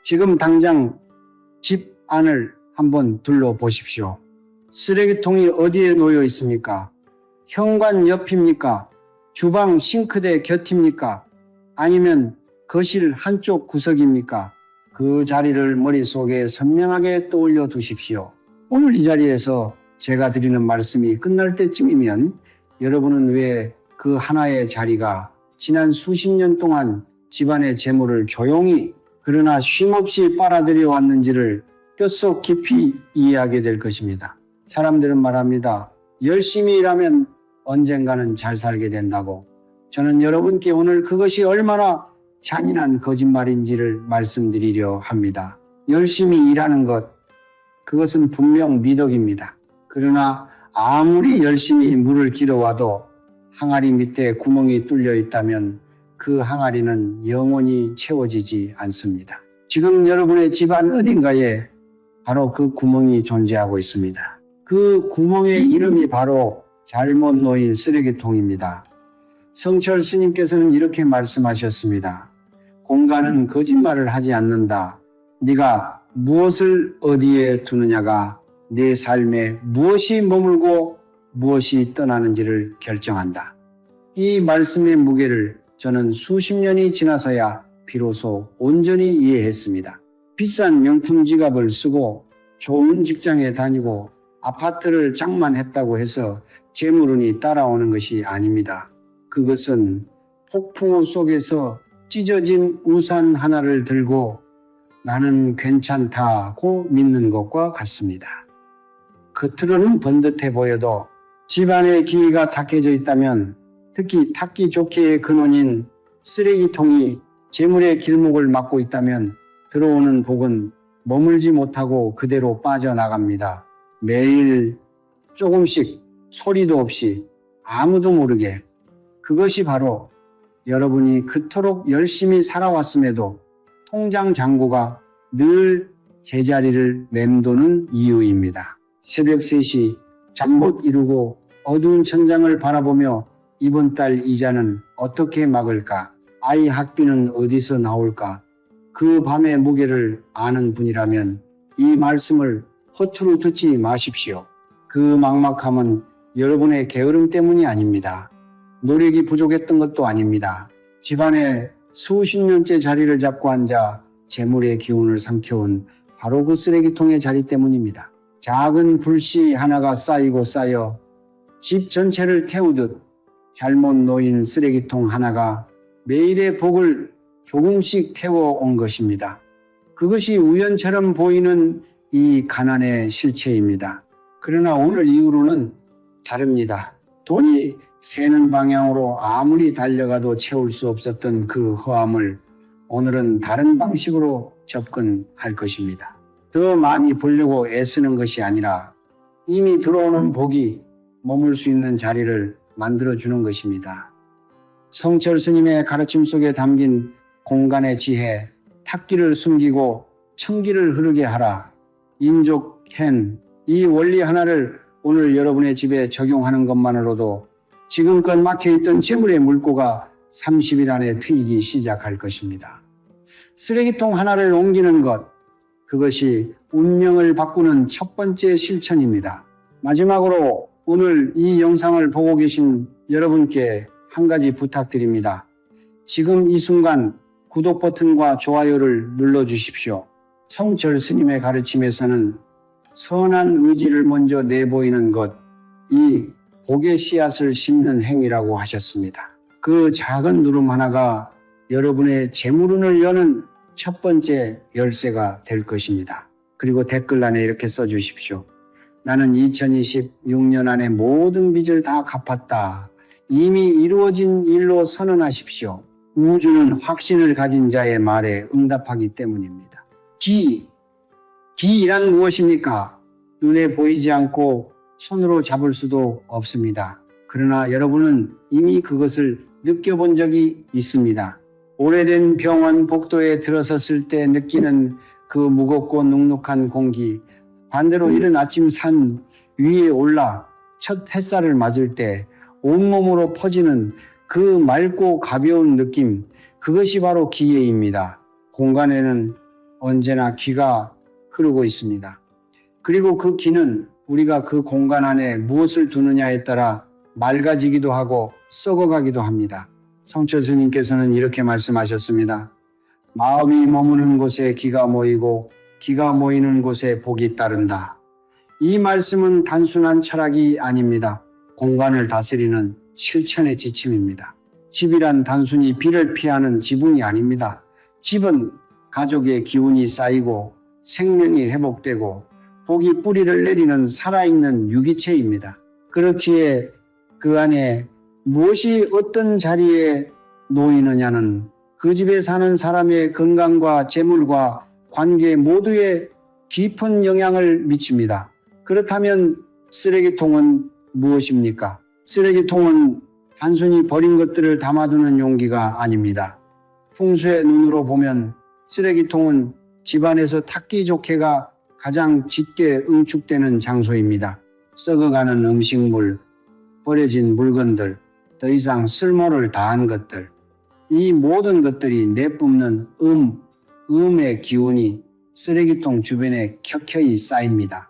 지금 당장 집 안을 한번 둘러보십시오. 쓰레기통이 어디에 놓여 있습니까? 현관 옆입니까? 주방 싱크대 곁입니까? 아니면 거실 한쪽 구석입니까? 그 자리를 머릿속에 선명하게 떠올려 두십시오. 오늘 이 자리에서 제가 드리는 말씀이 끝날 때쯤이면 여러분은 왜 그 하나의 자리가 지난 수십 년 동안 집안의 재물을 조용히 그러나 쉼없이 빨아들여 왔는지를 뼛속 깊이 이해하게 될 것입니다. 사람들은 말합니다. 열심히 일하면 언젠가는 잘 살게 된다고. 저는 여러분께 오늘 그것이 얼마나 잔인한 거짓말인지를 말씀드리려 합니다. 열심히 일하는 것, 그것은 분명 미덕입니다. 그러나 아무리 열심히 물을 길어와도 항아리 밑에 구멍이 뚫려 있다면 그 항아리는 영원히 채워지지 않습니다. 지금 여러분의 집안 어딘가에 바로 그 구멍이 존재하고 있습니다. 그 구멍의 이름이 바로 잘못 놓인 쓰레기통입니다. 성철 스님께서는 이렇게 말씀하셨습니다. 공간은 거짓말을 하지 않는다. 네가 무엇을 어디에 두느냐가 내 삶에 무엇이 머물고 무엇이 떠나는지를 결정한다. 이 말씀의 무게를 저는 수십 년이 지나서야 비로소 온전히 이해했습니다. 비싼 명품 지갑을 쓰고 좋은 직장에 다니고 아파트를 장만했다고 해서 재물운이 따라오는 것이 아닙니다. 그것은 폭풍우 속에서 찢어진 우산 하나를 들고 나는 괜찮다고 믿는 것과 같습니다. 겉으로는 번듯해 보여도 집안의 기가 닦여져 있다면, 특히 닦기 좋게의 근원인 쓰레기통이 재물의 길목을 막고 있다면 들어오는 복은 머물지 못하고 그대로 빠져나갑니다. 매일 조금씩 소리도 없이 아무도 모르게. 그것이 바로 여러분이 그토록 열심히 살아왔음에도 통장 잔고가 늘 제자리를 맴도는 이유입니다. 새벽 3시 잠 못 이루고 어두운 천장을 바라보며 이번 달 이자는 어떻게 막을까? 아이 학비는 어디서 나올까? 그 밤의 무게를 아는 분이라면 이 말씀을 허투루 듣지 마십시오. 그 막막함은 여러분의 게으름 때문이 아닙니다. 노력이 부족했던 것도 아닙니다. 집안에 수십 년째 자리를 잡고 앉아 재물의 기운을 삼켜온 바로 그 쓰레기통의 자리 때문입니다. 작은 불씨 하나가 쌓이고 쌓여 집 전체를 태우듯 잘못 놓인 쓰레기통 하나가 매일의 복을 조금씩 태워온 것입니다. 그것이 우연처럼 보이는 이 가난의 실체입니다. 그러나 오늘 이후로는 다릅니다. 돈이 새는 방향으로 아무리 달려가도 채울 수 없었던 그 허함을 오늘은 다른 방식으로 접근할 것입니다. 더 많이 벌려고 애쓰는 것이 아니라 이미 들어오는 복이 머물 수 있는 자리를 만들어주는 것입니다. 성철 스님의 가르침 속에 담긴 공간의 지혜, 탁기를 숨기고 청기를 흐르게 하라. 인족hen, 이 원리 하나를 오늘 여러분의 집에 적용하는 것만으로도 지금껏 막혀있던 재물의 물꼬가 30일 안에 트이기 시작할 것입니다. 쓰레기통 하나를 옮기는 것, 그것이 운명을 바꾸는 첫 번째 실천입니다. 마지막으로 오늘 이 영상을 보고 계신 여러분께 한 가지 부탁드립니다. 지금 이 순간 구독 버튼과 좋아요를 눌러주십시오. 성철 스님의 가르침에서는 선한 의지를 먼저 내보이는 것, 이 복의 씨앗을 심는 행위라고 하셨습니다. 그 작은 누름 하나가 여러분의 재물운을 여는 첫 번째 열쇠가 될 것입니다. 그리고 댓글란에 이렇게 써주십시오. 나는 2026년 안에 모든 빚을 다 갚았다. 이미 이루어진 일로 선언하십시오. 우주는 확신을 가진 자의 말에 응답하기 때문입니다. 기란 무엇입니까? 눈에 보이지 않고 손으로 잡을 수도 없습니다. 그러나 여러분은 이미 그것을 느껴본 적이 있습니다. 오래된 병원 복도에 들어섰을 때 느끼는 그 무겁고 눅눅한 공기, 반대로 이른 아침 산 위에 올라 첫 햇살을 맞을 때 온몸으로 퍼지는 그 맑고 가벼운 느낌, 그것이 바로 기회입니다. 공간에는 언제나 기가 흐르고 있습니다. 그리고 그 기는 우리가 그 공간 안에 무엇을 두느냐에 따라 맑아지기도 하고 썩어가기도 합니다. 성철 스님께서는 이렇게 말씀하셨습니다. 마음이 머무는 곳에 기가 모이고 기가 모이는 곳에 복이 따른다. 이 말씀은 단순한 철학이 아닙니다. 공간을 다스리는 실천의 지침입니다. 집이란 단순히 비를 피하는 지붕이 아닙니다. 집은 가족의 기운이 쌓이고 생명이 회복되고 복이 뿌리를 내리는 살아있는 유기체입니다. 그렇기에 그 안에 무엇이 어떤 자리에 놓이느냐는 그 집에 사는 사람의 건강과 재물과 관계 모두에 깊은 영향을 미칩니다. 그렇다면 쓰레기통은 무엇입니까? 쓰레기통은 단순히 버린 것들을 담아두는 용기가 아닙니다. 풍수의 눈으로 보면 쓰레기통은 집안에서 닦기 좋게가 가장 짙게 응축되는 장소입니다. 썩어가는 음식물, 버려진 물건들, 더 이상 쓸모를 다한 것들, 이 모든 것들이 내뿜는 음의 기운이 쓰레기통 주변에 켜켜이 쌓입니다.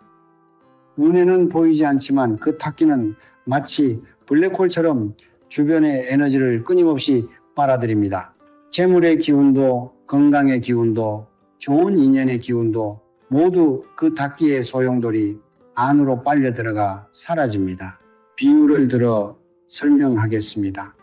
눈에는 보이지 않지만 그 탁기는 마치 블랙홀처럼 주변의 에너지를 끊임없이 빨아들입니다. 재물의 기운도 건강의 기운도 좋은 인연의 기운도 모두 그 탁기의 소용돌이 안으로 빨려 들어가 사라집니다. 비유를 들어 설명하겠습니다.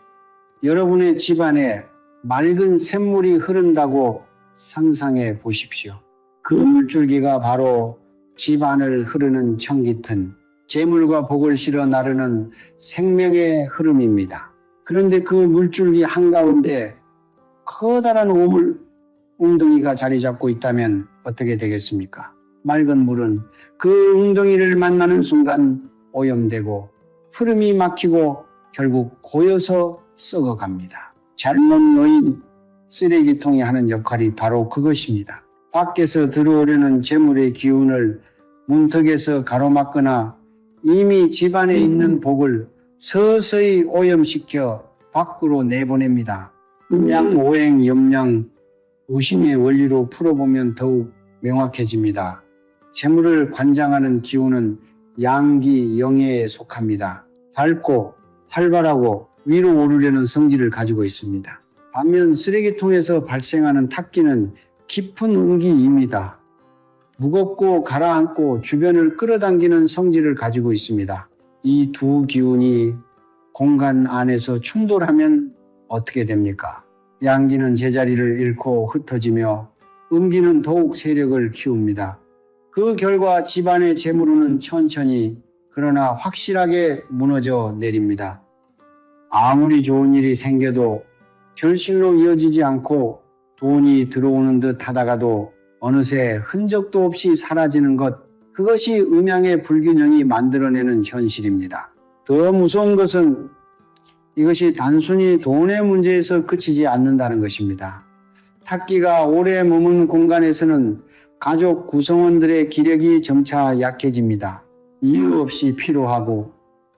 여러분의 집안에 맑은 샘물이 흐른다고 상상해 보십시오. 그 물줄기가 바로 집안을 흐르는 청깃은 재물과 복을 실어 나르는 생명의 흐름입니다. 그런데 그 물줄기 한가운데 커다란 오물 웅덩이가 자리 잡고 있다면 어떻게 되겠습니까? 맑은 물은 그 웅덩이를 만나는 순간 오염되고 흐름이 막히고 결국 고여서 썩어갑니다. 잘못 놓인 쓰레기통이 하는 역할이 바로 그것입니다. 밖에서 들어오려는 재물의 기운을 문턱에서 가로막거나 이미 집안에 있는 복을 서서히 오염시켜 밖으로 내보냅니다. 음양, 오행, 염량, 우신의 원리로 풀어보면 더욱 명확해집니다. 재물을 관장하는 기운은 양기, 영예에 속합니다. 밝고 활발하고 위로 오르려는 성질을 가지고 있습니다. 반면 쓰레기통에서 발생하는 탁기는 깊은 음기입니다. 무겁고 가라앉고 주변을 끌어당기는 성질을 가지고 있습니다. 이 두 기운이 공간 안에서 충돌하면 어떻게 됩니까? 양기는 제자리를 잃고 흩어지며 음기는 더욱 세력을 키웁니다. 그 결과 집안의 재물은 천천히 그러나 확실하게 무너져 내립니다. 아무리 좋은 일이 생겨도 결실로 이어지지 않고 돈이 들어오는 듯 하다가도 어느새 흔적도 없이 사라지는 것, 그것이 음양의 불균형이 만들어내는 현실입니다. 더 무서운 것은 이것이 단순히 돈의 문제에서 그치지 않는다는 것입니다. 탁기가 오래 머문 공간에서는 가족 구성원들의 기력이 점차 약해집니다. 이유 없이 피로하고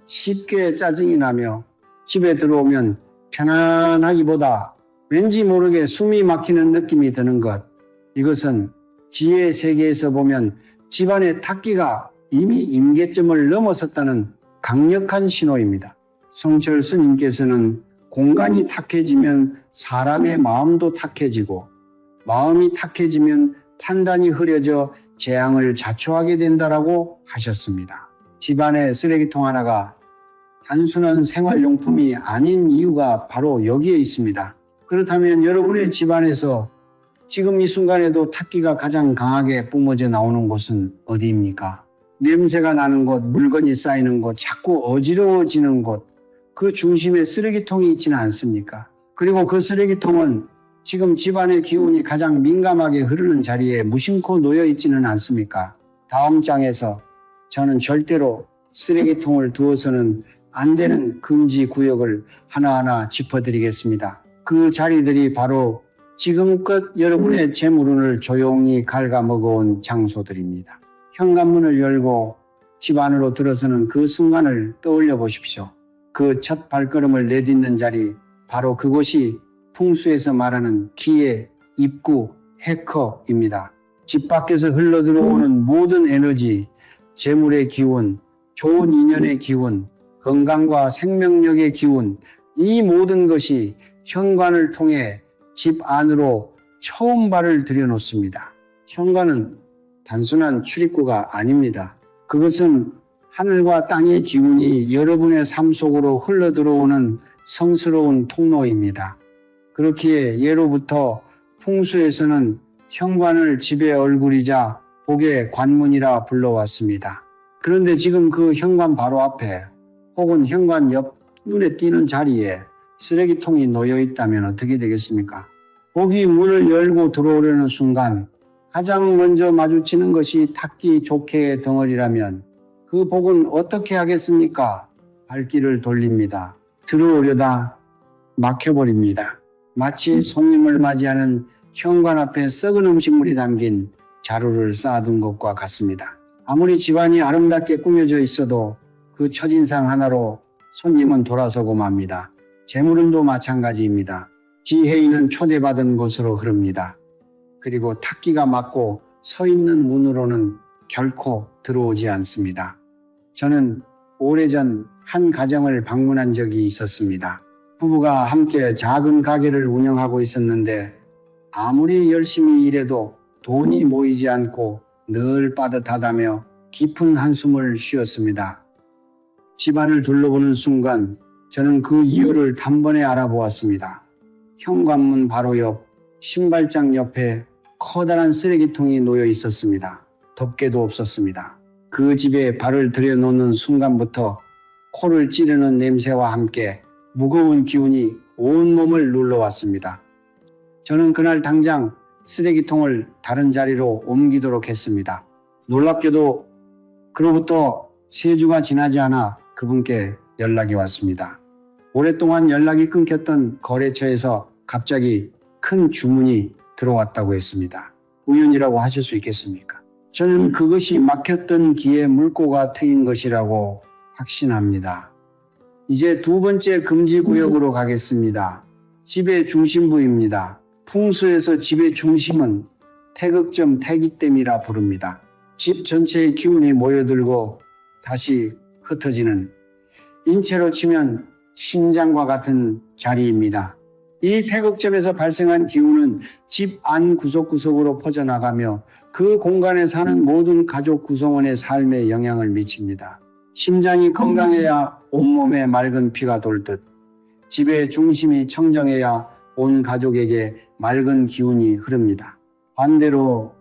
쉽게 짜증이 나며 집에 들어오면 편안하기보다 왠지 모르게 숨이 막히는 느낌이 드는 것. 이것은 지혜의 세계에서 보면 집안의 탁기가 이미 임계점을 넘어섰다는 강력한 신호입니다. 성철 스님께서는 공간이 탁해지면 사람의 마음도 탁해지고 마음이 탁해지면 판단이 흐려져 재앙을 자초하게 된다라고 하셨습니다. 집안의 쓰레기통 하나가 단순한 생활용품이 아닌 이유가 바로 여기에 있습니다. 그렇다면 여러분의 집안에서 지금 이 순간에도 탁기가 가장 강하게 뿜어져 나오는 곳은 어디입니까? 냄새가 나는 곳, 물건이 쌓이는 곳, 자꾸 어지러워지는 곳, 그 중심에 쓰레기통이 있지는 않습니까? 그리고 그 쓰레기통은 지금 집안의 기운이 가장 민감하게 흐르는 자리에 무심코 놓여 있지는 않습니까? 다음 장에서 저는 절대로 쓰레기통을 두어서는 안 되는 금지 구역을 하나하나 짚어드리겠습니다. 그 자리들이 바로 지금껏 여러분의 재물운을 조용히 갉아먹어온 장소들입니다. 현관문을 열고 집 안으로 들어서는 그 순간을 떠올려 보십시오. 그 첫 발걸음을 내딛는 자리, 바로 그곳이 풍수에서 말하는 기의 입구, 해커입니다. 집 밖에서 흘러들어오는 모든 에너지, 재물의 기운, 좋은 인연의 기운, 건강과 생명력의 기운, 이 모든 것이 현관을 통해 집 안으로 처음 발을 들여놓습니다. 현관은 단순한 출입구가 아닙니다. 그것은 하늘과 땅의 기운이 여러분의 삶 속으로 흘러들어오는 성스러운 통로입니다. 그렇기에 예로부터 풍수에서는 현관을 집의 얼굴이자 복의 관문이라 불러왔습니다. 그런데 지금 그 현관 바로 앞에 혹은 현관 옆 눈에 띄는 자리에 쓰레기통이 놓여 있다면 어떻게 되겠습니까? 복이 문을 열고 들어오려는 순간 가장 먼저 마주치는 것이 탁기 조개의 덩어리라면 그 복은 어떻게 하겠습니까? 발길을 돌립니다. 들어오려다 막혀버립니다. 마치 손님을 맞이하는 현관 앞에 썩은 음식물이 담긴 자루를 쌓아둔 것과 같습니다. 아무리 집안이 아름답게 꾸며져 있어도 그 첫인상 하나로 손님은 돌아서고 맙니다. 재물운도 마찬가지입니다. 기회인은 초대받은 곳으로 흐릅니다. 그리고 탁기가 막고 서 있는 문으로는 결코 들어오지 않습니다. 저는 오래전 한 가정을 방문한 적이 있었습니다. 부부가 함께 작은 가게를 운영하고 있었는데 아무리 열심히 일해도 돈이 모이지 않고 늘 빠듯하다며 깊은 한숨을 쉬었습니다. 집안을 둘러보는 순간 저는 그 이유를 단번에 알아보았습니다. 현관문 바로 옆 신발장 옆에 커다란 쓰레기통이 놓여 있었습니다. 덮개도 없었습니다. 그 집에 발을 들여놓는 순간부터 코를 찌르는 냄새와 함께 무거운 기운이 온몸을 눌러왔습니다. 저는 그날 당장 쓰레기통을 다른 자리로 옮기도록 했습니다. 놀랍게도 그로부터 3주가 지나지 않아 그분께 연락이 왔습니다. 오랫동안 연락이 끊겼던 거래처에서 갑자기 큰 주문이 들어왔다고 했습니다. 우연이라고 하실 수 있겠습니까? 저는 그것이 막혔던 기에 물꼬가 트인 것이라고 확신합니다. 이제 2번째 금지구역으로 가겠습니다. 집의 중심부입니다. 풍수에서 집의 중심은 태극점 태기댐이라 부릅니다. 집 전체의 기운이 모여들고 다시 흩어지는, 인체로 치면 심장과 같은 자리입니다. 이 태극점에서 발생한 기운은 집 안 구석구석으로 퍼져나가며 그 공간에 사는 모든 가족 구성원의 삶에 영향을 미칩니다. 심장이 건강해야 온몸에 맑은 피가 돌듯 집의 중심이 청정해야 온 가족에게 맑은 기운이 흐릅니다. 반대로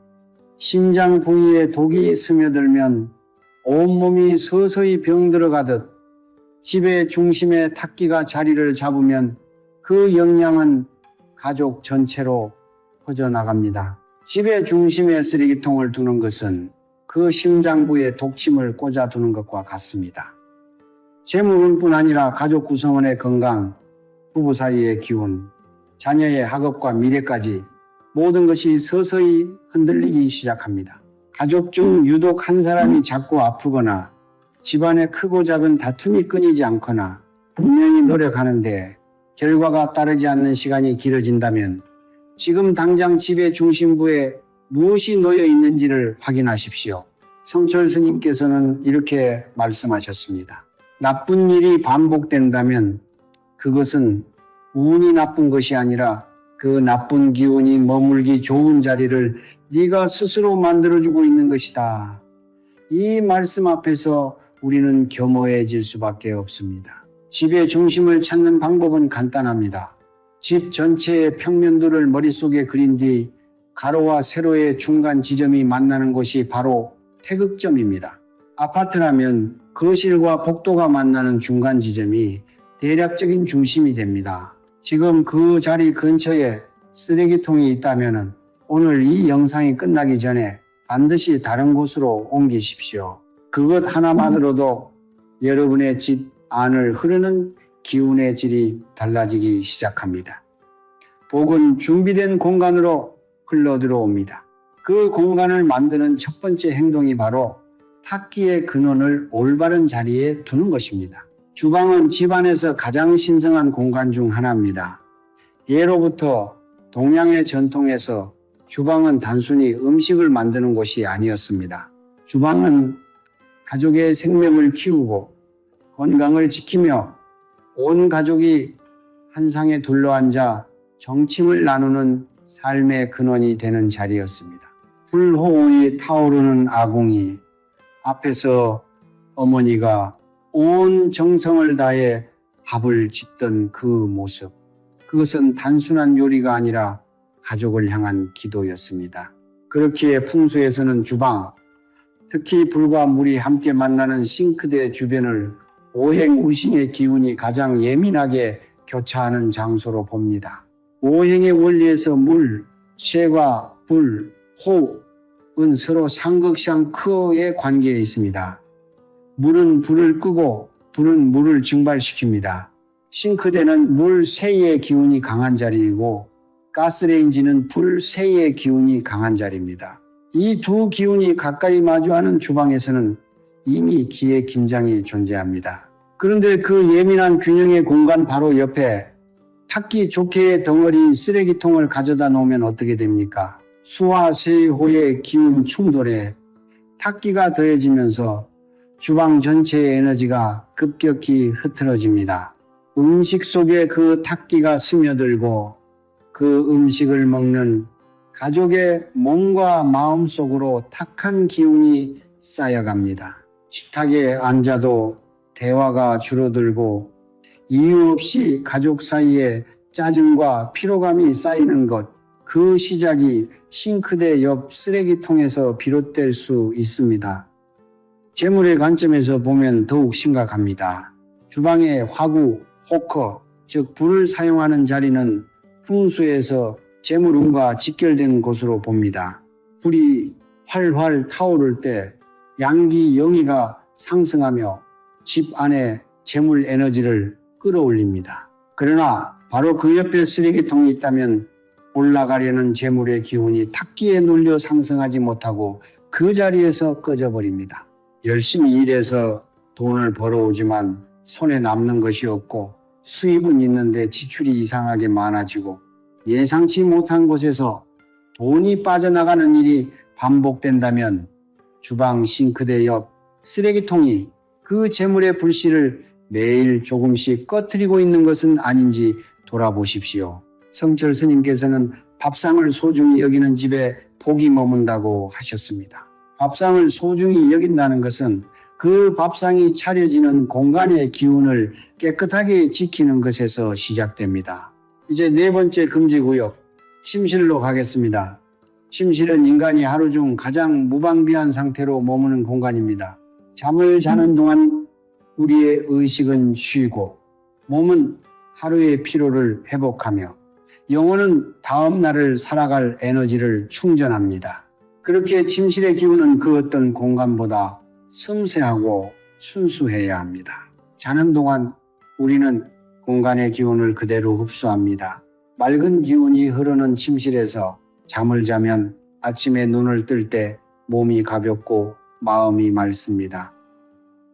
심장 부위에 독이 스며들면 온몸이 서서히 병들어가듯 집의 중심에 탁기가 자리를 잡으면 그 영향은 가족 전체로 퍼져나갑니다. 집의 중심에 쓰레기통을 두는 것은 그 심장부에 독침을 꽂아두는 것과 같습니다. 재물운뿐 아니라 가족 구성원의 건강, 부부 사이의 기운, 자녀의 학업과 미래까지 모든 것이 서서히 흔들리기 시작합니다. 가족 중 유독 한 사람이 자꾸 아프거나 집안에 크고 작은 다툼이 끊이지 않거나 분명히 노력하는데 결과가 따르지 않는 시간이 길어진다면 지금 당장 집의 중심부에 무엇이 놓여 있는지를 확인하십시오. 성철 스님께서는 이렇게 말씀하셨습니다. 나쁜 일이 반복된다면 그것은 운이 나쁜 것이 아니라 그 나쁜 기운이 머물기 좋은 자리를 네가 스스로 만들어주고 있는 것이다. 이 말씀 앞에서 우리는 겸허해질 수밖에 없습니다. 집의 중심을 찾는 방법은 간단합니다. 집 전체의 평면도를 머릿속에 그린 뒤 가로와 세로의 중간 지점이 만나는 곳이 바로 태극점입니다. 아파트라면 거실과 복도가 만나는 중간 지점이 대략적인 중심이 됩니다. 지금 그 자리 근처에 쓰레기통이 있다면 오늘 이 영상이 끝나기 전에 반드시 다른 곳으로 옮기십시오. 그것 하나만으로도 여러분의 집 안을 흐르는 기운의 질이 달라지기 시작합니다. 복은 준비된 공간으로 흘러 들어옵니다. 그 공간을 만드는 첫 번째 행동이 바로 탁기의 근원을 올바른 자리에 두는 것입니다. 주방은 집안에서 가장 신성한 공간 중 하나입니다. 예로부터 동양의 전통에서 주방은 단순히 음식을 만드는 곳이 아니었습니다. 주방은 가족의 생명을 키우고 건강을 지키며 온 가족이 한 상에 둘러앉아 정침을 나누는 삶의 근원이 되는 자리였습니다. 불호의 타오르는 아궁이 앞에서 어머니가 온 정성을 다해 밥을 짓던 그 모습, 그것은 단순한 요리가 아니라 가족을 향한 기도였습니다. 그렇기에 풍수에서는 주방, 특히 불과 물이 함께 만나는 싱크대 주변을 오행우신의 기운이 가장 예민하게 교차하는 장소로 봅니다. 오행의 원리에서 물, 쇠과 불, 호흡은 서로 상극상크의 관계에 있습니다. 물은 불을 끄고 불은 물을 증발시킵니다. 싱크대는 물, 쇠의 기운이 강한 자리이고 가스레인지는 불, 쇠의 기운이 강한 자리입니다. 이 두 기운이 가까이 마주하는 주방에서는 이미 기의 긴장이 존재합니다. 그런데 그 예민한 균형의 공간 바로 옆에 탁기 조개의 덩어리 쓰레기통을 가져다 놓으면 어떻게 됩니까? 수화 세호의 기운 충돌에 탁기가 더해지면서 주방 전체의 에너지가 급격히 흐트러집니다. 음식 속에 그 탁기가 스며들고 그 음식을 먹는 가족의 몸과 마음 속으로 탁한 기운이 쌓여갑니다. 식탁에 앉아도 대화가 줄어들고 이유 없이 가족 사이에 짜증과 피로감이 쌓이는 것, 그 시작이 싱크대 옆 쓰레기통에서 비롯될 수 있습니다. 재물의 관점에서 보면 더욱 심각합니다. 주방의 화구, 호커, 즉 불을 사용하는 자리는 풍수에서 재물운과 직결된 곳으로 봅니다. 불이 활활 타오를 때 양기 영의가 상승하며 집 안에 재물 에너지를 끌어올립니다. 그러나 바로 그 옆에 쓰레기통이 있다면 올라가려는 재물의 기운이 탁기에 눌려 상승하지 못하고 그 자리에서 꺼져버립니다. 열심히 일해서 돈을 벌어오지만 손에 남는 것이 없고 수입은 있는데 지출이 이상하게 많아지고 예상치 못한 곳에서 돈이 빠져나가는 일이 반복된다면 주방 싱크대 옆 쓰레기통이 그 재물의 불씨를 매일 조금씩 꺼트리고 있는 것은 아닌지 돌아보십시오. 성철 스님께서는 밥상을 소중히 여기는 집에 복이 머문다고 하셨습니다. 밥상을 소중히 여긴다는 것은 그 밥상이 차려지는 공간의 기운을 깨끗하게 지키는 것에서 시작됩니다. 이제 네 번째 금지구역, 침실로 가겠습니다. 침실은 인간이 하루 중 가장 무방비한 상태로 머무는 공간입니다. 잠을 자는 동안 우리의 의식은 쉬고 몸은 하루의 피로를 회복하며 영혼은 다음 날을 살아갈 에너지를 충전합니다. 그렇게 침실의 기운은 그 어떤 공간보다 섬세하고 순수해야 합니다. 자는 동안 우리는 공간의 기운을 그대로 흡수합니다. 맑은 기운이 흐르는 침실에서 잠을 자면 아침에 눈을 뜰 때 몸이 가볍고 마음이 맑습니다.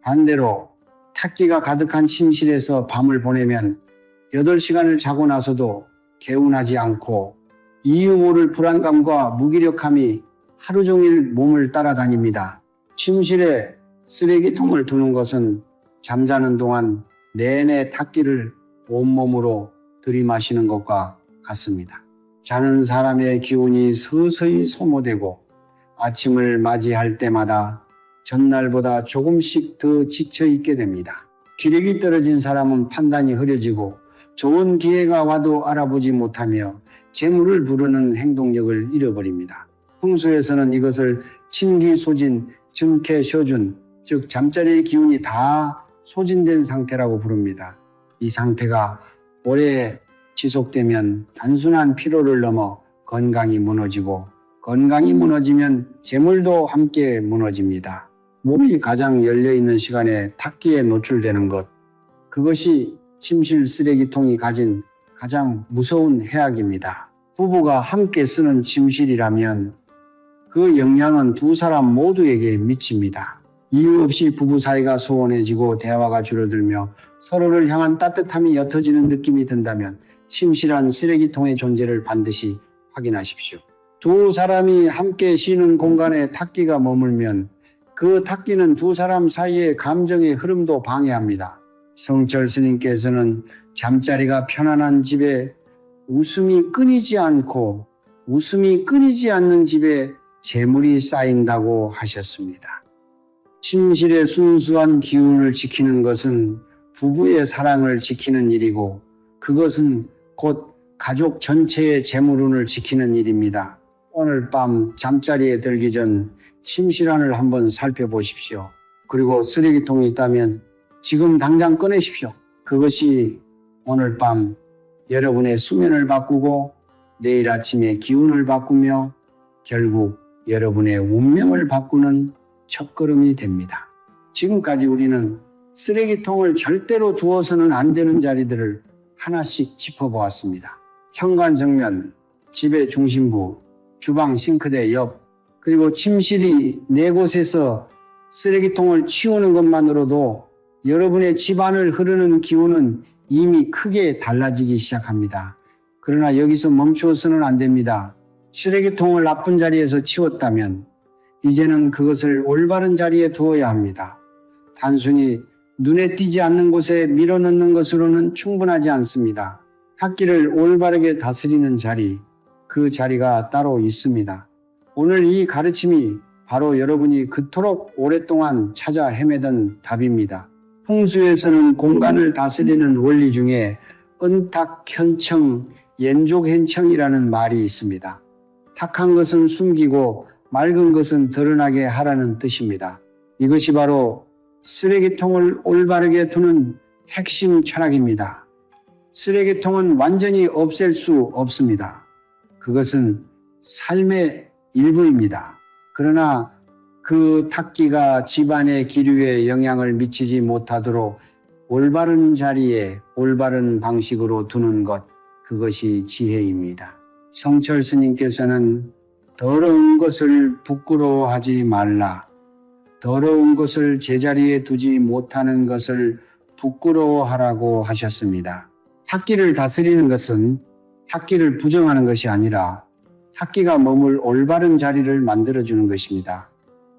반대로 탁기가 가득한 침실에서 밤을 보내면 8시간을 자고 나서도 개운하지 않고 이유 모를 불안감과 무기력함이 하루 종일 몸을 따라다닙니다. 침실에 쓰레기통을 두는 것은 잠자는 동안 내내 탁기를 온몸으로 들이마시는 것과 같습니다. 자는 사람의 기운이 서서히 소모되고 아침을 맞이할 때마다 전날보다 조금씩 더 지쳐있게 됩니다. 기력이 떨어진 사람은 판단이 흐려지고 좋은 기회가 와도 알아보지 못하며 재물을 부르는 행동력을 잃어버립니다. 풍수에서는 이것을 침기소진, 증쾌셔준, 즉 잠자리의 기운이 다 소진된 상태라고 부릅니다. 이 상태가 오래 지속되면 단순한 피로를 넘어 건강이 무너지고 건강이 무너지면 재물도 함께 무너집니다. 몸이 가장 열려있는 시간에 탁기에 노출되는 것, 그것이 침실 쓰레기통이 가진 가장 무서운 해악입니다. 부부가 함께 쓰는 침실이라면 그 영향은 두 사람 모두에게 미칩니다. 이유 없이 부부 사이가 소원해지고 대화가 줄어들며 서로를 향한 따뜻함이 옅어지는 느낌이 든다면 침실한 쓰레기통의 존재를 반드시 확인하십시오. 두 사람이 함께 쉬는 공간에 탁기가 머물면 그 탁기는 두 사람 사이의 감정의 흐름도 방해합니다. 성철 스님께서는 잠자리가 편안한 집에 웃음이 끊이지 않고 웃음이 끊이지 않는 집에 재물이 쌓인다고 하셨습니다. 침실의 순수한 기운을 지키는 것은 부부의 사랑을 지키는 일이고 그것은 곧 가족 전체의 재물운을 지키는 일입니다. 오늘 밤 잠자리에 들기 전 침실 안을 한번 살펴보십시오. 그리고 쓰레기통이 있다면 지금 당장 꺼내십시오. 그것이 오늘 밤 여러분의 수면을 바꾸고 내일 아침에 기운을 바꾸며 결국 여러분의 운명을 바꾸는 첫걸음이 됩니다. 지금까지 우리는 쓰레기통을 절대로 두어서는 안 되는 자리들을 하나씩 짚어보았습니다. 현관 정면, 집의 중심부, 주방 싱크대 옆, 그리고 침실이 네 곳에서 쓰레기통을 치우는 것만으로도 여러분의 집안을 흐르는 기운은 이미 크게 달라지기 시작합니다. 그러나 여기서 멈추어서는 안 됩니다. 쓰레기통을 나쁜 자리에서 치웠다면 이제는 그것을 올바른 자리에 두어야 합니다. 단순히 눈에 띄지 않는 곳에 밀어넣는 것으로는 충분하지 않습니다. 탁기를 올바르게 다스리는 자리, 그 자리가 따로 있습니다. 오늘 이 가르침이 바로 여러분이 그토록 오랫동안 찾아 헤매던 답입니다. 풍수에서는 공간을 다스리는 원리 중에 은탁현청, 연족현청이라는 말이 있습니다. 탁한 것은 숨기고 맑은 것은 드러나게 하라는 뜻입니다. 이것이 바로 쓰레기통을 올바르게 두는 핵심 철학입니다. 쓰레기통은 완전히 없앨 수 없습니다. 그것은 삶의 일부입니다. 그러나 그 탁기가 집안의 기류에 영향을 미치지 못하도록 올바른 자리에 올바른 방식으로 두는 것, 그것이 지혜입니다. 성철 스님께서는 더러운 것을 부끄러워하지 말라. 더러운 것을 제자리에 두지 못하는 것을 부끄러워하라고 하셨습니다. 탁기를 다스리는 것은 탁기를 부정하는 것이 아니라 탁기가 머물 올바른 자리를 만들어주는 것입니다.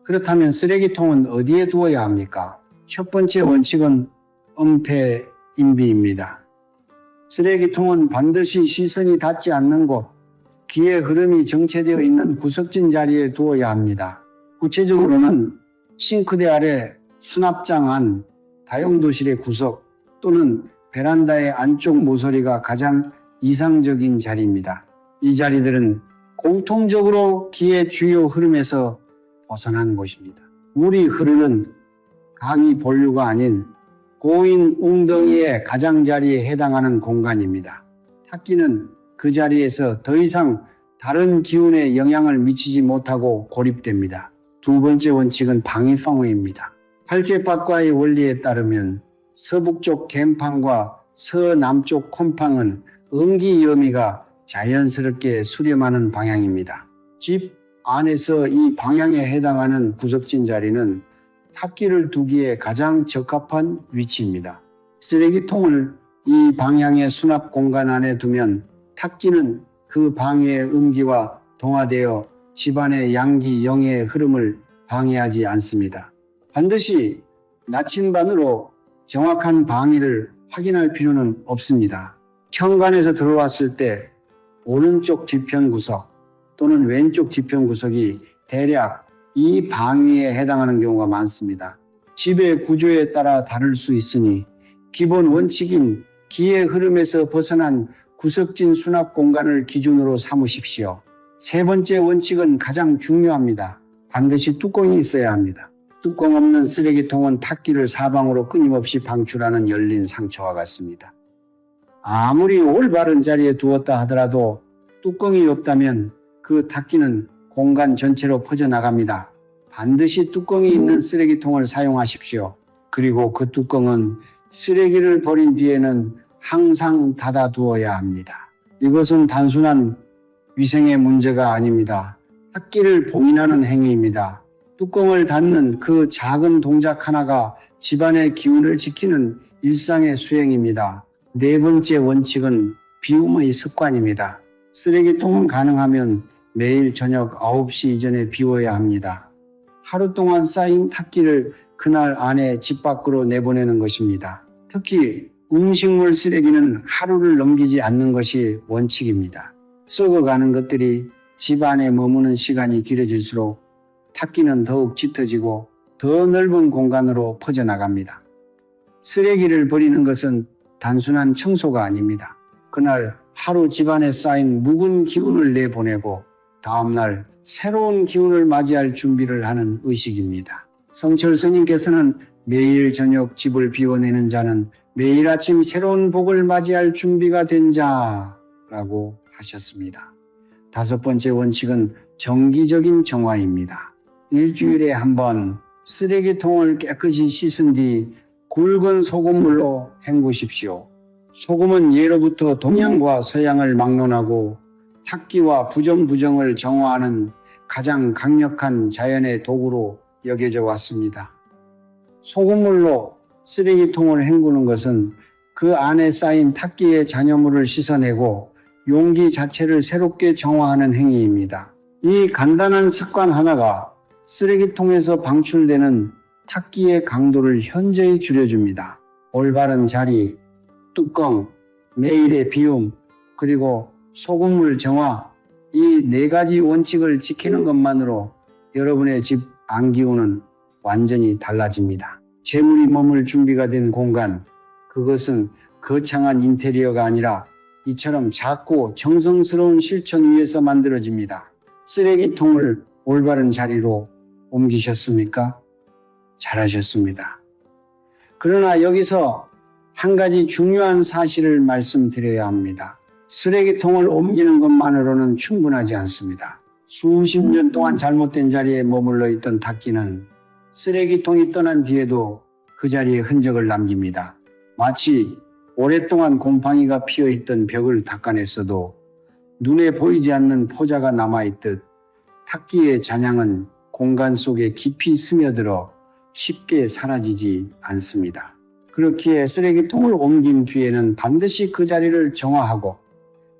그렇다면 쓰레기통은 어디에 두어야 합니까? 첫 번째 원칙은 엄폐인비입니다. 쓰레기통은 반드시 시선이 닿지 않는 곳, 기의 흐름이 정체되어 있는 구석진 자리에 두어야 합니다. 구체적으로는 싱크대 아래, 수납장 안, 다용도실의 구석 또는 베란다의 안쪽 모서리가 가장 이상적인 자리입니다. 이 자리들은 공통적으로 기의 주요 흐름에서 벗어난 곳입니다. 물이 흐르는 강이 본류가 아닌 고인 웅덩이의 가장자리에 해당하는 공간입니다. 탁기는 그 자리에서 더 이상 다른 기운에 영향을 미치지 못하고 고립됩니다. 두 번째 원칙은 방위방어입니다. 팔괘밭과의 원리에 따르면 서북쪽 갬팡과 서남쪽 콤팡은 음기여미가 자연스럽게 수렴하는 방향입니다. 집 안에서 이 방향에 해당하는 구석진 자리는 탁기를 두기에 가장 적합한 위치입니다. 쓰레기통을 이 방향의 수납 공간 안에 두면 탁기는 그 방위의 음기와 동화되어 집안의 양기 영의 흐름을 방해하지 않습니다. 반드시 나침반으로 정확한 방위를 확인할 필요는 없습니다. 현관에서 들어왔을 때 오른쪽 뒤편 구석 또는 왼쪽 뒤편 구석이 대략 이 방위에 해당하는 경우가 많습니다. 집의 구조에 따라 다를 수 있으니 기본 원칙인 기의 흐름에서 벗어난 구석진 수납 공간을 기준으로 삼으십시오. 세 번째 원칙은 가장 중요합니다. 반드시 뚜껑이 있어야 합니다. 뚜껑 없는 쓰레기통은 탁기를 사방으로 끊임없이 방출하는 열린 상처와 같습니다. 아무리 올바른 자리에 두었다 하더라도 뚜껑이 없다면 그 탁기는 공간 전체로 퍼져나갑니다. 반드시 뚜껑이 있는 쓰레기통을 사용하십시오. 그리고 그 뚜껑은 쓰레기를 버린 뒤에는 항상 닫아두어야 합니다. 이것은 단순한 위생의 문제가 아닙니다. 탁기를 봉인하는 행위입니다. 뚜껑을 닫는 그 작은 동작 하나가 집안의 기운을 지키는 일상의 수행입니다. 네 번째 원칙은 비움의 습관입니다. 쓰레기통은 가능하면 매일 저녁 9시 이전에 비워야 합니다. 하루 동안 쌓인 탁기를 그날 안에 집 밖으로 내보내는 것입니다. 특히 음식물 쓰레기는 하루를 넘기지 않는 것이 원칙입니다. 썩어가는 것들이 집 안에 머무는 시간이 길어질수록 탁기는 더욱 짙어지고 더 넓은 공간으로 퍼져나갑니다. 쓰레기를 버리는 것은 단순한 청소가 아닙니다. 그날 하루 집안에 쌓인 묵은 기운을 내보내고 다음날 새로운 기운을 맞이할 준비를 하는 의식입니다. 성철 스님께서는 매일 저녁 집을 비워내는 자는 매일 아침 새로운 복을 맞이할 준비가 된 자라고 하셨습니다. 다섯 번째 원칙은 정기적인 정화입니다. 일주일에 한 번 쓰레기통을 깨끗이 씻은 뒤 굵은 소금물로 헹구십시오. 소금은 예로부터 동양과 서양을 막론하고 탁기와 부정부정을 정화하는 가장 강력한 자연의 도구로 여겨져 왔습니다. 소금물로 쓰레기통을 헹구는 것은 그 안에 쌓인 탁기의 잔여물을 씻어내고 용기 자체를 새롭게 정화하는 행위입니다. 이 간단한 습관 하나가 쓰레기통에서 방출되는 탁기의 강도를 현저히 줄여줍니다. 올바른 자리, 뚜껑, 매일의 비움, 그리고 소금물 정화, 이 네 가지 원칙을 지키는 것만으로 여러분의 집 안기운은 완전히 달라집니다. 재물이 머물 준비가 된 공간, 그것은 거창한 인테리어가 아니라 이처럼 작고 정성스러운 실천 위에서 만들어집니다. 쓰레기통을 올바른 자리로 옮기셨습니까? 잘하셨습니다. 그러나 여기서 한 가지 중요한 사실을 말씀드려야 합니다. 쓰레기통을 옮기는 것만으로는 충분하지 않습니다. 수십 년 동안 잘못된 자리에 머물러 있던 탁기는 쓰레기통이 떠난 뒤에도 그 자리에 흔적을 남깁니다. 마치 오랫동안 곰팡이가 피어있던 벽을 닦아냈어도 눈에 보이지 않는 포자가 남아있듯 탁기의 잔향은 공간 속에 깊이 스며들어 쉽게 사라지지 않습니다. 그렇기에 쓰레기통을 옮긴 뒤에는 반드시 그 자리를 정화하고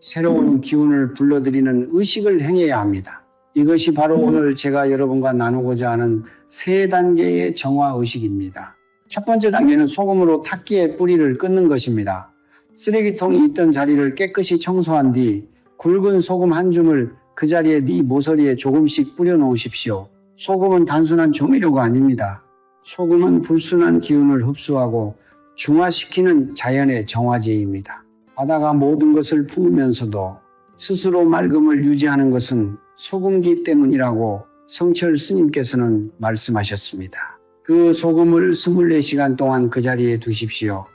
새로운 기운을 불러들이는 의식을 행해야 합니다. 이것이 바로 오늘 제가 여러분과 나누고자 하는 세 단계의 정화 의식입니다. 첫 번째 단계는 소금으로 탁기의 뿌리를 끊는 것입니다. 쓰레기통이 있던 자리를 깨끗이 청소한 뒤 굵은 소금 한 줌을 그 자리에 네 모서리에 조금씩 뿌려 놓으십시오. 소금은 단순한 조미료가 아닙니다. 소금은 불순한 기운을 흡수하고 중화시키는 자연의 정화제입니다. 바다가 모든 것을 품으면서도 스스로 맑음을 유지하는 것은 소금기 때문이라고 성철 스님께서는 말씀하셨습니다. 그 소금을 24시간 동안 그 자리에 두십시오.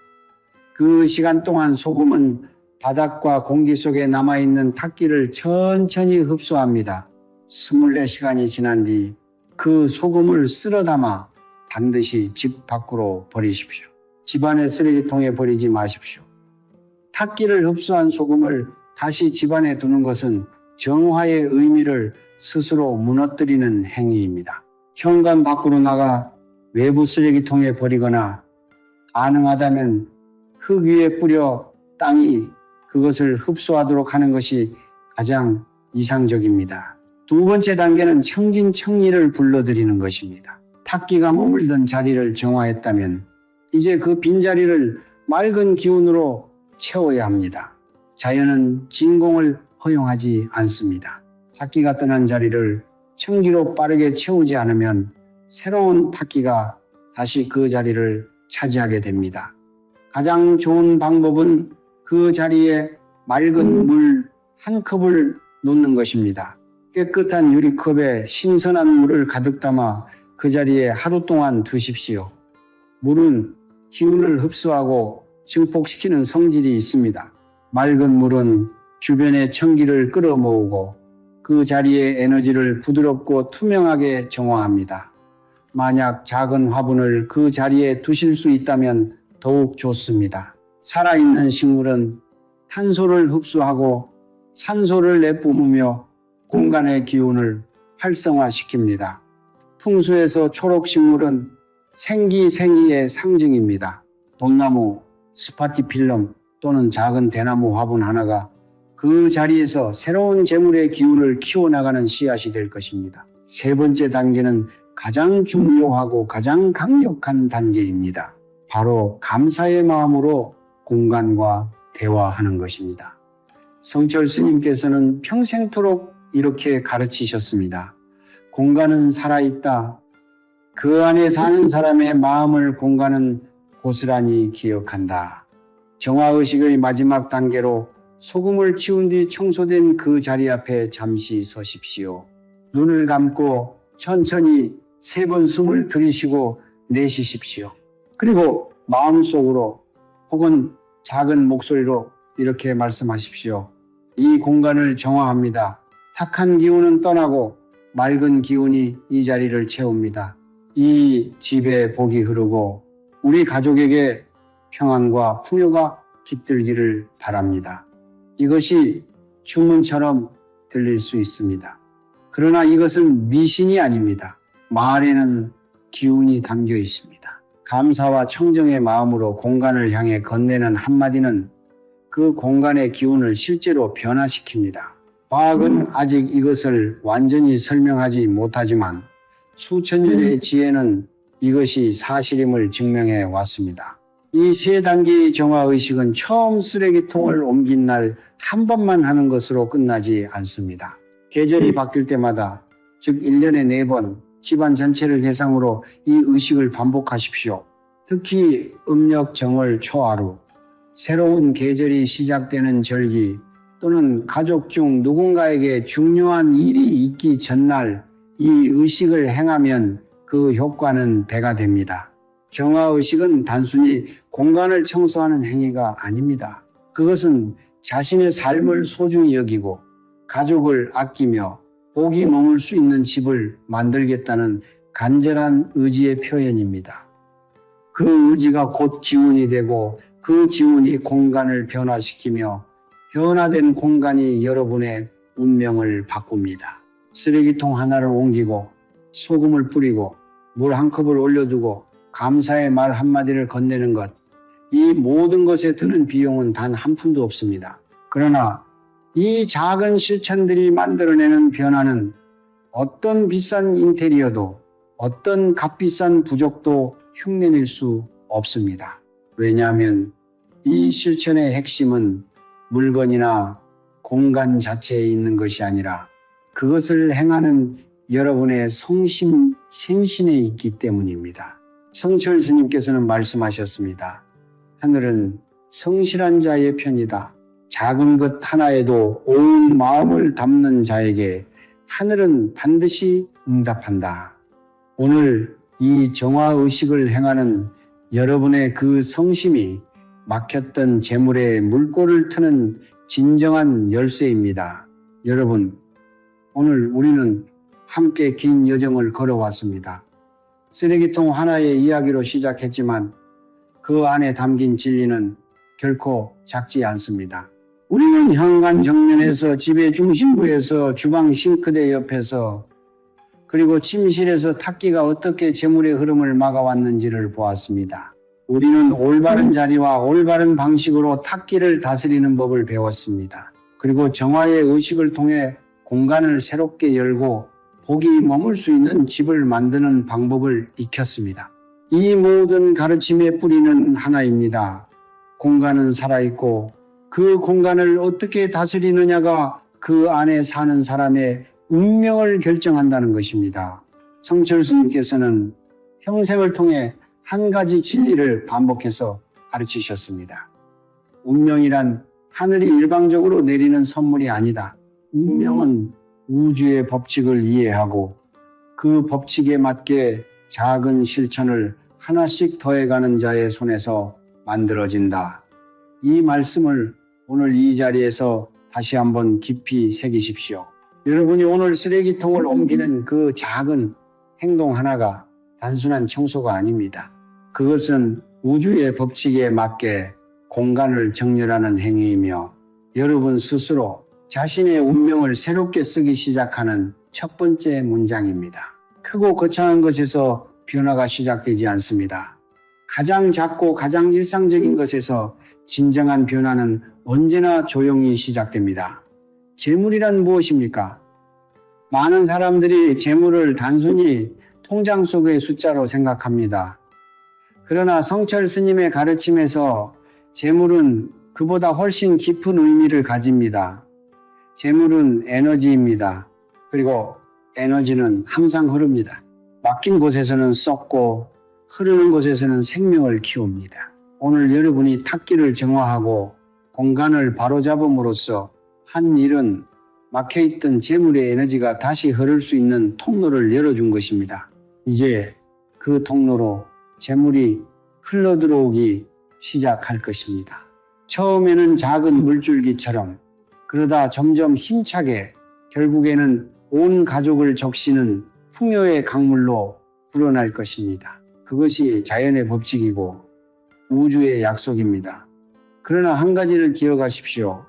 그 시간 동안 소금은 바닥과 공기 속에 남아있는 탁기를 천천히 흡수합니다. 24시간이 지난 뒤 그 소금을 쓸어 담아 반드시 집 밖으로 버리십시오. 집안의 쓰레기통에 버리지 마십시오. 탁기를 흡수한 소금을 다시 집안에 두는 것은 정화의 의미를 스스로 무너뜨리는 행위입니다. 현관 밖으로 나가 외부 쓰레기통에 버리거나 가능하다면 흙 위에 뿌려 땅이 그것을 흡수하도록 하는 것이 가장 이상적입니다. 두 번째 단계는 청진청리를 불러들이는 것입니다. 탁기가 머물던 자리를 정화했다면 이제 그 빈자리를 맑은 기운으로 채워야 합니다. 자연은 진공을 허용하지 않습니다. 탁기가 떠난 자리를 청기로 빠르게 채우지 않으면 새로운 탁기가 다시 그 자리를 차지하게 됩니다. 가장 좋은 방법은 그 자리에 맑은 물 한 컵을 놓는 것입니다. 깨끗한 유리컵에 신선한 물을 가득 담아 그 자리에 하루 동안 두십시오. 물은 기운을 흡수하고 증폭시키는 성질이 있습니다. 맑은 물은 주변의 청기를 끌어모으고 그 자리의 에너지를 부드럽고 투명하게 정화합니다. 만약 작은 화분을 그 자리에 두실 수 있다면 더욱 좋습니다. 살아있는 식물은 탄소를 흡수하고 산소를 내뿜으며 공간의 기운을 활성화시킵니다. 풍수에서 초록식물은 생기의 상징입니다. 돈나무, 스파티필름 또는 작은 대나무 화분 하나가 그 자리에서 새로운 재물의 기운을 키워나가는 씨앗이 될 것입니다. 세 번째 단계는 가장 중요하고 가장 강력한 단계입니다. 바로 감사의 마음으로 공간과 대화하는 것입니다. 성철 스님께서는 평생토록 이렇게 가르치셨습니다. 공간은 살아있다. 그 안에 사는 사람의 마음을 공간은 고스란히 기억한다. 정화의식의 마지막 단계로 소금을 치운 뒤 청소된 그 자리 앞에 잠시 서십시오. 눈을 감고 천천히 3번 숨을 들이쉬고 내쉬십시오. 그리고 마음속으로 혹은 작은 목소리로 이렇게 말씀하십시오. 이 공간을 정화합니다. 탁한 기운은 떠나고 맑은 기운이 이 자리를 채웁니다. 이 집에 복이 흐르고 우리 가족에게 평안과 풍요가 깃들기를 바랍니다. 이것이 주문처럼 들릴 수 있습니다. 그러나 이것은 미신이 아닙니다. 말에는 기운이 담겨 있습니다. 감사와 청정의 마음으로 공간을 향해 건네는 한마디는 그 공간의 기운을 실제로 변화시킵니다. 과학은 아직 이것을 완전히 설명하지 못하지만 수천 년의 지혜는 이것이 사실임을 증명해 왔습니다. 이 세 단계의 정화의식은 처음 쓰레기통을 옮긴 날 한 번만 하는 것으로 끝나지 않습니다. 계절이 바뀔 때마다, 즉 1년에 4번 집안 전체를 대상으로 이 의식을 반복하십시오. 특히 음력 정월 초하루, 새로운 계절이 시작되는 절기 또는 가족 중 누군가에게 중요한 일이 있기 전날 이 의식을 행하면 그 효과는 배가 됩니다. 정화의식은 단순히 공간을 청소하는 행위가 아닙니다. 그것은 자신의 삶을 소중히 여기고 가족을 아끼며 복이 머물 수 있는 집을 만들겠다는 간절한 의지의 표현입니다. 그 의지가 곧 기운이 되고 그 기운이 공간을 변화시키며 변화된 공간이 여러분의 운명을 바꿉니다. 쓰레기통 하나를 옮기고 소금을 뿌리고 물 한 컵을 올려두고 감사의 말 한마디를 건네는 것, 이 모든 것에 드는 비용은 단 한 푼도 없습니다. 그러나 이 작은 실천들이 만들어내는 변화는 어떤 비싼 인테리어도 어떤 값비싼 부적도 흉내낼 수 없습니다. 왜냐하면 이 실천의 핵심은 물건이나 공간 자체에 있는 것이 아니라 그것을 행하는 여러분의 성심, 생신에 있기 때문입니다. 성철 스님께서는 말씀하셨습니다. 하늘은 성실한 자의 편이다. 작은 것 하나에도 온 마음을 담는 자에게 하늘은 반드시 응답한다. 오늘 이 정화의식을 행하는 여러분의 그 성심이 막혔던 재물에 물꼬를 트는 진정한 열쇠입니다. 여러분, 오늘 우리는 함께 긴 여정을 걸어왔습니다. 쓰레기통 하나의 이야기로 시작했지만 그 안에 담긴 진리는 결코 작지 않습니다. 우리는 현관 정면에서, 집의 중심부에서, 주방 싱크대 옆에서, 그리고 침실에서 탁기가 어떻게 재물의 흐름을 막아왔는지를 보았습니다. 우리는 올바른 자리와 올바른 방식으로 탁기를 다스리는 법을 배웠습니다. 그리고 정화의 의식을 통해 공간을 새롭게 열고 복이 머물 수 있는 집을 만드는 방법을 익혔습니다. 이 모든 가르침의 뿌리는 하나입니다. 공간은 살아있고 그 공간을 어떻게 다스리느냐가 그 안에 사는 사람의 운명을 결정한다는 것입니다. 성철 스님께서는 평생을 통해 한 가지 진리를 반복해서 가르치셨습니다. 운명이란 하늘이 일방적으로 내리는 선물이 아니다. 운명은 우주의 법칙을 이해하고 그 법칙에 맞게 작은 실천을 하나씩 더해가는 자의 손에서 만들어진다. 이 말씀을 오늘 이 자리에서 다시 한번 깊이 새기십시오. 여러분이 오늘 쓰레기통을 옮기는 그 작은 행동 하나가 단순한 청소가 아닙니다. 그것은 우주의 법칙에 맞게 공간을 정렬하는 행위이며 여러분 스스로 자신의 운명을 새롭게 쓰기 시작하는 첫 번째 문장입니다. 크고 거창한 것에서 변화가 시작되지 않습니다. 가장 작고 가장 일상적인 것에서 진정한 변화는 언제나 조용히 시작됩니다. 재물이란 무엇입니까? 많은 사람들이 재물을 단순히 통장 속의 숫자로 생각합니다. 그러나 성철 스님의 가르침에서 재물은 그보다 훨씬 깊은 의미를 가집니다. 재물은 에너지입니다. 그리고 에너지는 항상 흐릅니다. 막힌 곳에서는 썩고 흐르는 곳에서는 생명을 키웁니다. 오늘 여러분이 탁기를 정화하고 공간을 바로잡음으로써 한 일은 막혀있던 재물의 에너지가 다시 흐를 수 있는 통로를 열어준 것입니다. 이제 그 통로로 재물이 흘러들어오기 시작할 것입니다. 처음에는 작은 물줄기처럼, 그러다 점점 힘차게 결국에는 온 가족을 적시는 풍요의 강물로 불어날 것입니다. 그것이 자연의 법칙이고 우주의 약속입니다. 그러나 한 가지를 기억하십시오.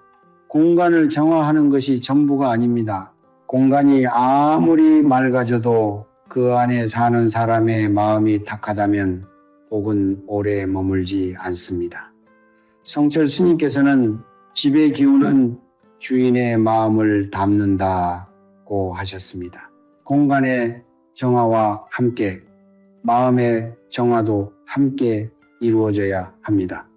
공간을 정화하는 것이 전부가 아닙니다. 공간이 아무리 맑아져도 그 안에 사는 사람의 마음이 탁하다면 복은 오래 머물지 않습니다. 성철 스님께서는 집의 기운은 주인의 마음을 담는다고 하셨습니다. 공간의 정화와 함께 마음의 정화도 함께 이루어져야 합니다.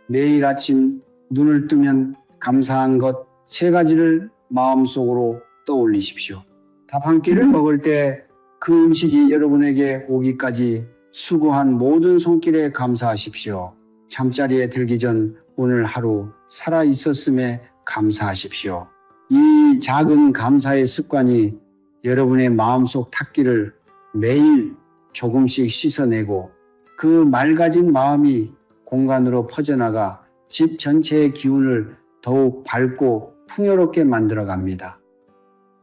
매일 아침 눈을 뜨면 감사한 것 3가지를 마음속으로 떠올리십시오. 밥 한 끼를 먹을 때 그 음식이 여러분에게 오기까지 수고한 모든 손길에 감사하십시오. 잠자리에 들기 전 오늘 하루 살아 있었음에 감사하십시오. 이 작은 감사의 습관이 여러분의 마음속 탁기를 매일 조금씩 씻어내고 그 맑아진 마음이 공간으로 퍼져나가 집 전체의 기운을 더욱 밝고 풍요롭게 만들어갑니다.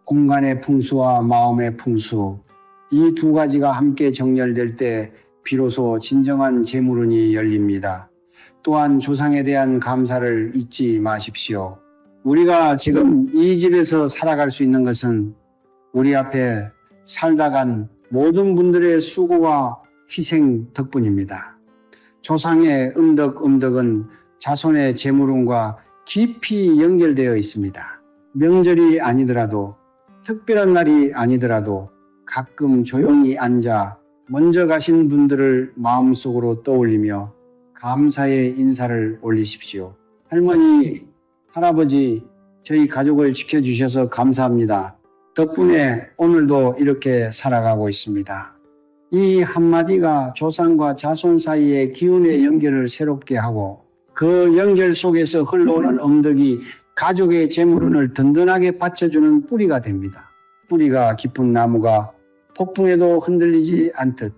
공간의 풍수와 마음의 풍수, 이 2가지가 함께 정렬될 때 비로소 진정한 재물운이 열립니다. 또한 조상에 대한 감사를 잊지 마십시오. 우리가 지금 이 집에서 살아갈 수 있는 것은 우리 앞에 살다 간 모든 분들의 수고와 희생 덕분입니다. 조상의 음덕은 자손의 재물운과 깊이 연결되어 있습니다. 명절이 아니더라도, 특별한 날이 아니더라도 가끔 조용히 앉아 먼저 가신 분들을 마음속으로 떠올리며 감사의 인사를 올리십시오. 할머니, 할아버지, 저희 가족을 지켜주셔서 감사합니다. 덕분에 오늘도 이렇게 살아가고 있습니다. 이 한마디가 조상과 자손 사이의 기운의 연결을 새롭게 하고 그 연결 속에서 흘러오는 음덕이 가족의 재물운을 든든하게 받쳐주는 뿌리가 됩니다. 뿌리가 깊은 나무가 폭풍에도 흔들리지 않듯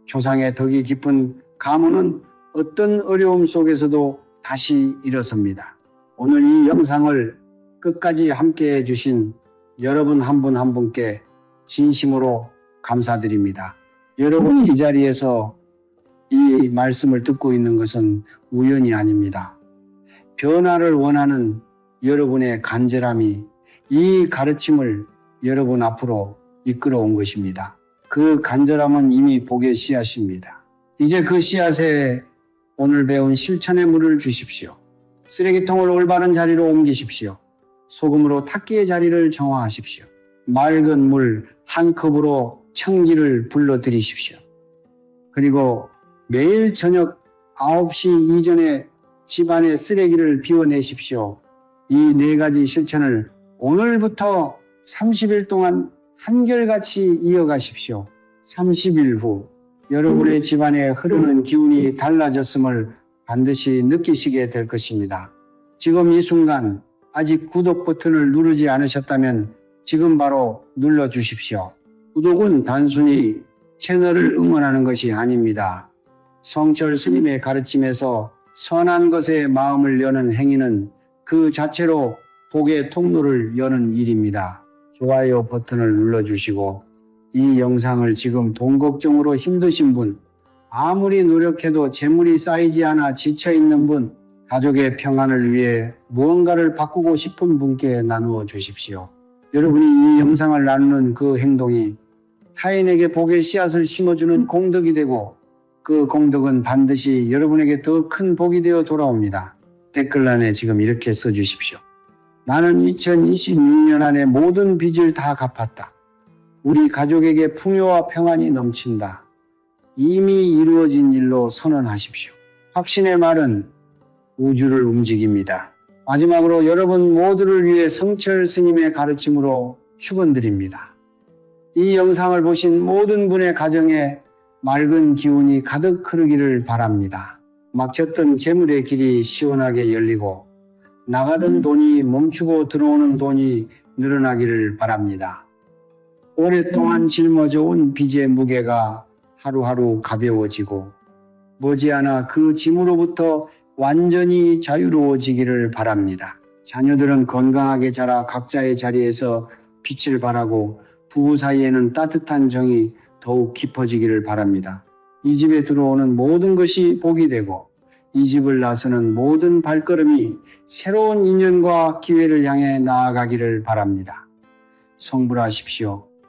조상의 덕이 깊은 가문은 어떤 어려움 속에서도 다시 일어섭니다. 오늘 이 영상을 끝까지 함께 해주신 여러분 한 분 한 분께 진심으로 감사드립니다. 여러분이 이 자리에서 이 말씀을 듣고 있는 것은 우연이 아닙니다. 변화를 원하는 여러분의 간절함이 이 가르침을 여러분 앞으로 이끌어온 것입니다. 그 간절함은 이미 복의 씨앗입니다. 이제 그 씨앗에 오늘 배운 실천의 물을 주십시오. 쓰레기통을 올바른 자리로 옮기십시오. 소금으로 탁기의 자리를 정화하십시오. 맑은 물 한 컵으로 청기를 불러들이십시오. 그리고 매일 저녁 9시 이전에 집안의 쓰레기를 비워내십시오. 이 4가지 실천을 오늘부터 30일 동안 한결같이 이어가십시오. 30일 후 여러분의 집안에 흐르는 기운이 달라졌음을 반드시 느끼시게 될 것입니다. 지금 이 순간 아직 구독 버튼을 누르지 않으셨다면 지금 바로 눌러주십시오. 구독은 단순히 채널을 응원하는 것이 아닙니다. 성철 스님의 가르침에서 선한 것에 마음을 여는 행위는 그 자체로 복의 통로를 여는 일입니다. 좋아요 버튼을 눌러주시고 이 영상을 지금 돈 걱정으로 힘드신 분, 아무리 노력해도 재물이 쌓이지 않아 지쳐있는 분, 가족의 평안을 위해 무언가를 바꾸고 싶은 분께 나누어 주십시오. 여러분이 이 영상을 나누는 그 행동이 타인에게 복의 씨앗을 심어주는 공덕이 되고 그 공덕은 반드시 여러분에게 더 큰 복이 되어 돌아옵니다. 댓글란에 지금 이렇게 써주십시오. 나는 2026년 안에 모든 빚을 다 갚았다. 우리 가족에게 풍요와 평안이 넘친다. 이미 이루어진 일로 선언하십시오. 확신의 말은 우주를 움직입니다. 마지막으로 여러분 모두를 위해 성철 스님의 가르침으로 축원드립니다. 이 영상을 보신 모든 분의 가정에 맑은 기운이 가득 흐르기를 바랍니다. 막혔던 재물의 길이 시원하게 열리고 나가던 돈이 멈추고 들어오는 돈이 늘어나기를 바랍니다. 오랫동안 짊어져 온 빚의 무게가 하루하루 가벼워지고 머지않아 그 짐으로부터 완전히 자유로워지기를 바랍니다. 자녀들은 건강하게 자라 각자의 자리에서 빛을 발하고 부부 사이에는 따뜻한 정이 더욱 깊어지기를 바랍니다. 이 집에 들어오는 모든 것이 복이 되고 이 집을 나서는 모든 발걸음이 새로운 인연과 기회를 향해 나아가기를 바랍니다. 성불하십시오.